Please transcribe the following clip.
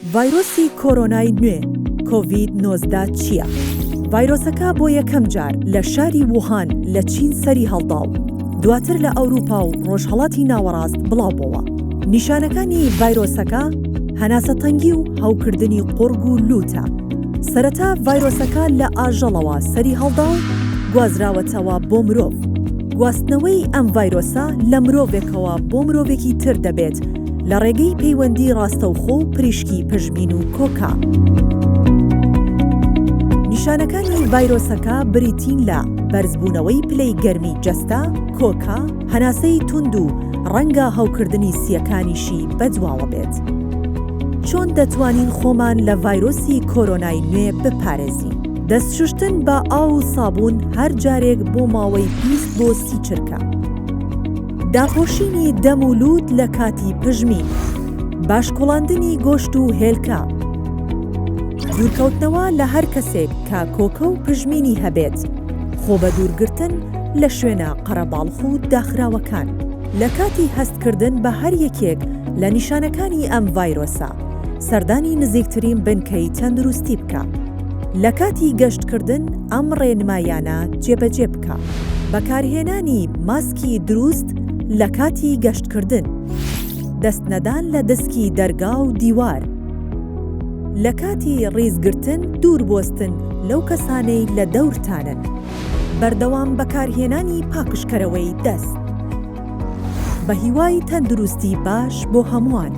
ڤایرۆسی کۆرۆنای نوێ کۆڤید-19 چییە؟ ڤایرۆسەکە بۆ یەکەم جار لە شاری ووهان لە چین سەری هەڵدا و دواتر لە ئەوروپا و ڕۆژهەڵاتی ناوەڕاست بڵاو بووە. نیشانەکانی ڤایرۆسەکە هەناسەتەنگی و هەوکردنی قورگ و لوتە. سەرەتا ڤایرۆسەکە لە ئاژەڵەوە سەری هەڵدا و گوازراوەتەوە بۆ مرۆڤ. گواستنەوەی ئەم ڤایرۆسە لە مرۆڤێکەوە بۆ مرۆڤێکی تر دەبێت لە ڕێگەی پەیوەندی ڕاستەوخۆ و پریشکی پژمین و کۆکا. نیشانەکانی ڤایرۆسەکە بریتین لە بەرزبوونەوەی پلەی گەرمی جەستە، کۆکا، هەناسەی توند و ڕەنگە هەوکردنی سیەکانیشی بەدواوە بێت. چۆن دەتوانین خۆمان لە ڤایرۆسی کۆرۆنای نوێ بپارێزین؟ دەستشوشتن بە ئاو و سابوون هەر جارێک بۆ ماوەی 20 بۆ 30 چرکە. داپۆشینی دەم و لووت لە کاتی پژمین، باشکۆڵاندنی گۆشت و هێلکە، دوورکەوتنەوە لە هەر کەسێک کە کۆکە و پژمینی هەبێت، خۆ بە دوورگرتن لە شوێنە قەرەباڵغ و داخراوەکان. لە کاتی هەستکردن بە هەر یەکێک لە نیشانەکانی ئەم ڤایرۆسە، سەردانی نزیکترین بنکەی تەندروستی بکە. لە کاتی گەشتکردن ئەم ڕێنمایانە جێبەجێ بکە. بەکارهێنانی ماسکی دروست لە کاتی گەشتکردن، دەستنەدان لە دەسکی دەرگا و دیوار. لە کاتی ڕیزگرتن دوور بۆستن لەو کەسانەی لە دەورتانن. بەردەوام بەکارهێنانی پاکشکەرەوەی دەست. بە هیوای تەندروستی باش بۆ هەمووان.